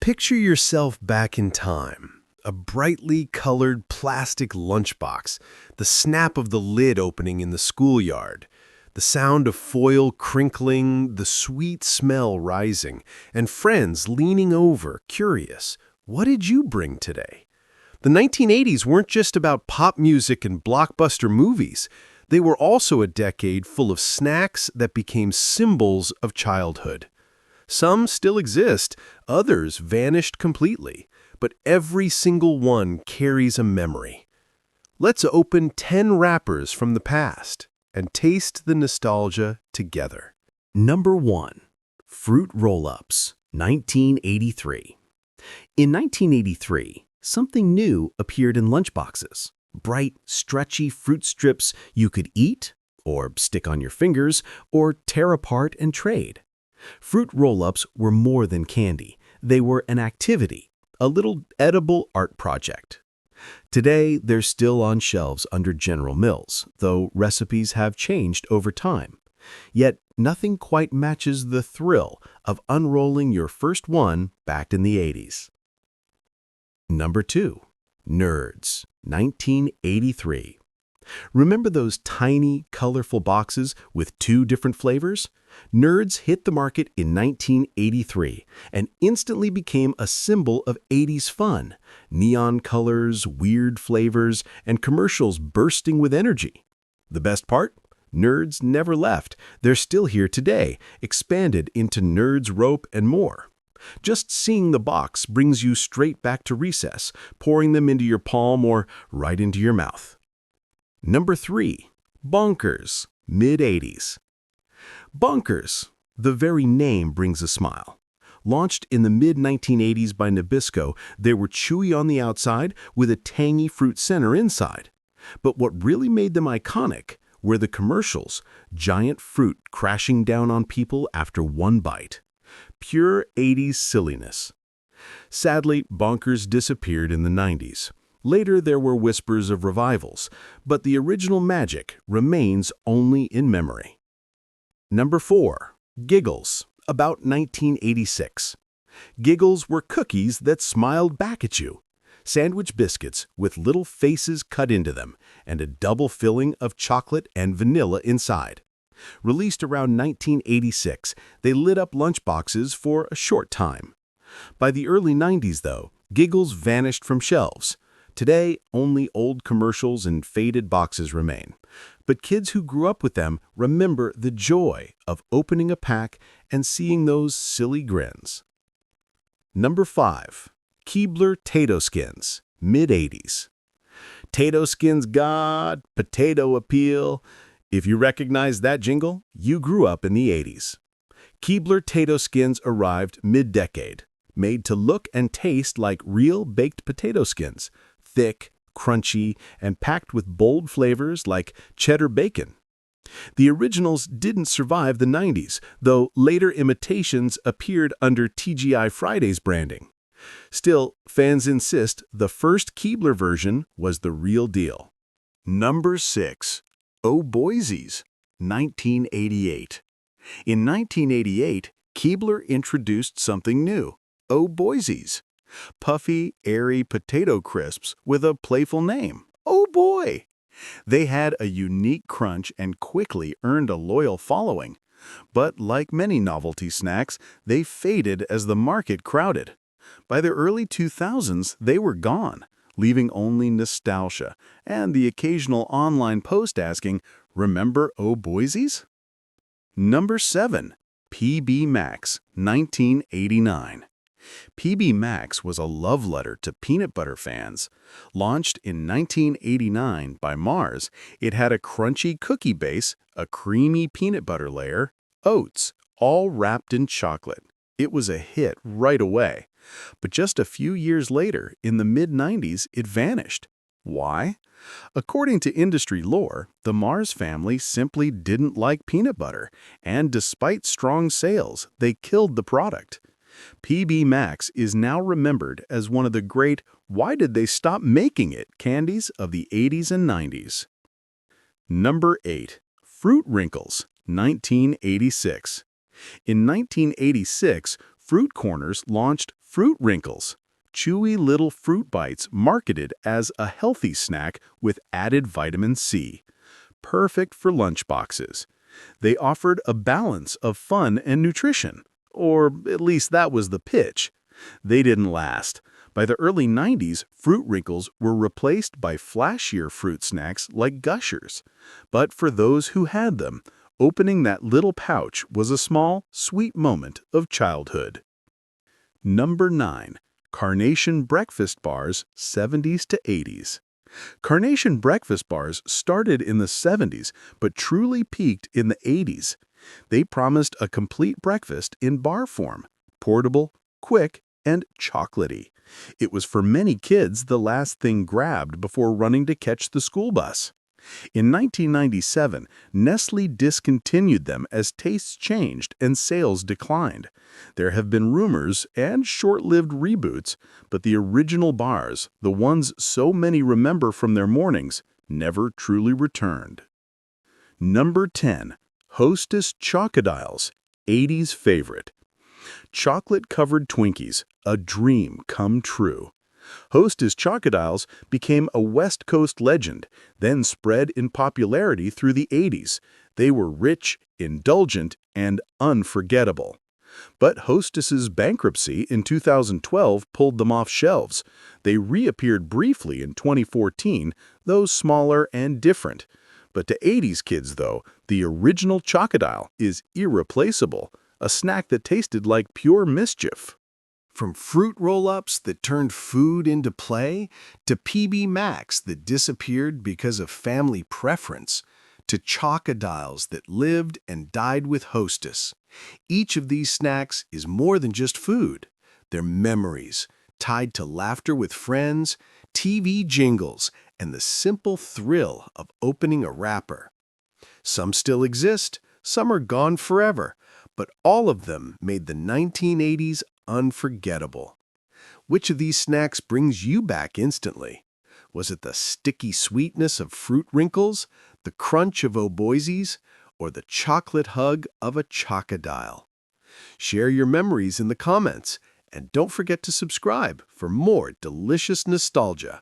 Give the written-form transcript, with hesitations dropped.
Picture yourself back in time. A brightly colored plastic lunchbox, the snap of the lid opening in the schoolyard, the sound of foil crinkling, the sweet smell rising, and friends leaning over, curious, what did you bring today? The 1980s weren't just about pop music and blockbuster movies. They were also a decade full of snacks that became symbols of childhood. Some still exist, others vanished completely, but every single one carries a memory. Let's open 10 wrappers from the past and taste the nostalgia together. Number 1. Fruit Roll-Ups, 1983. In 1983, something new appeared in lunchboxes. Bright, stretchy fruit strips you could eat, or stick on your fingers, or tear apart and trade. Fruit roll-ups were more than candy. They were an activity, a little edible art project. Today, they're still on shelves under General Mills, though recipes have changed over time. Yet, nothing quite matches the thrill of unrolling your first one back in the 80s. Number 2. Nerds, 1983. Remember those tiny, colorful boxes with 2 different flavors? Nerds hit the market in 1983 and instantly became a symbol of 80s fun. Neon colors, weird flavors, and commercials bursting with energy. The best part? Nerds never left. They're still here today, expanded into Nerds Rope and more. Just seeing the box brings you straight back to recess, pouring them into your palm or right into your mouth. Number 3. Bonkers, mid-80s. Bonkers, the very name brings a smile. Launched in the mid-1980s by Nabisco, they were chewy on the outside with a tangy fruit center inside. But what really made them iconic were the commercials, giant fruit crashing down on people after one bite. Pure 80s silliness. Sadly, Bonkers disappeared in the 90s. Later, there were whispers of revivals, but the original magic remains only in memory. Number 4. Giggles, about 1986. Giggles were cookies that smiled back at you. Sandwich biscuits with little faces cut into them and a double filling of chocolate and vanilla inside. Released around 1986, they lit up lunchboxes for a short time. By the early 90s, though, Giggles vanished from shelves. Today, only old commercials and faded boxes remain. But kids who grew up with them remember the joy of opening a pack and seeing those silly grins. Number 5. Keebler Tato Skins, mid-80s. Tato Skins God, potato appeal. If you recognize that jingle, you grew up in the 80s. Keebler Tato Skins arrived mid-decade, made to look and taste like real baked potato skins. Thick, crunchy, and packed with bold flavors like cheddar bacon. The originals didn't survive the 90s, though later imitations appeared under TGI Fridays branding. Still, fans insist the first Keebler version was the real deal. Number 6. Oh Boysies, 1988. In 1988, Keebler introduced something new, Oh Boysies. Puffy, airy potato crisps with a playful name. Oh boy! They had a unique crunch and quickly earned a loyal following. But like many novelty snacks, they faded as the market crowded. By the early 2000s, they were gone, leaving only nostalgia and the occasional online post asking, "Remember Oh Boysies?" Number 7. PB Max, 1989. PB Max was a love letter to peanut butter fans. Launched in 1989 by Mars, it had a crunchy cookie base, a creamy peanut butter layer, oats, all wrapped in chocolate. It was a hit right away. But just a few years later, in the mid-90s, it vanished. Why? According to industry lore, the Mars family simply didn't like peanut butter, and despite strong sales, they killed the product. PB Max is now remembered as one of the great "why did they stop making it" candies of the 80s and 90s. Number 8. Fruit Wrinkles, 1986. In 1986, Fruit Corners launched Fruit Wrinkles, chewy little fruit bites marketed as a healthy snack with added vitamin C. Perfect for lunchboxes. They offered a balance of fun and nutrition, or at least that was the pitch. They didn't last. By the early 90s, Fruit Wrinkles were replaced by flashier fruit snacks like Gushers. But for those who had them, opening that little pouch was a small, sweet moment of childhood. Number 9. Carnation Breakfast Bars, 70s to 80s. Carnation breakfast bars started in the 70s but truly peaked in the 80s. They promised a complete breakfast in bar form, portable, quick, and chocolatey. It was for many kids the last thing grabbed before running to catch the school bus. In 1997, Nestle discontinued them as tastes changed and sales declined. There have been rumors and short-lived reboots, but the original bars, the ones so many remember from their mornings, never truly returned. Number 10. Hostess Chocodiles, 80s favorite. Chocolate-covered Twinkies, a dream come true. Hostess Chocodiles became a West Coast legend, then spread in popularity through the 80s. They were rich, indulgent, and unforgettable. But Hostess's bankruptcy in 2012 pulled them off shelves. They reappeared briefly in 2014, though smaller and different. But to 80s kids, though, the original Chocodile is irreplaceable, a snack that tasted like pure mischief. From fruit roll-ups that turned food into play, to PB Max that disappeared because of family preference, to Chocodiles that lived and died with Hostess. Each of these snacks is more than just food. They're memories, tied to laughter with friends, TV jingles, and the simple thrill of opening a wrapper. Some still exist, some are gone forever, but all of them made the 1980s unforgettable. Which of these snacks brings you back instantly? Was it the sticky sweetness of Fruit Wrinkles, the crunch of O'Boisies, or the chocolate hug of a Chocodile? Share your memories in the comments, and don't forget to subscribe for more delicious nostalgia.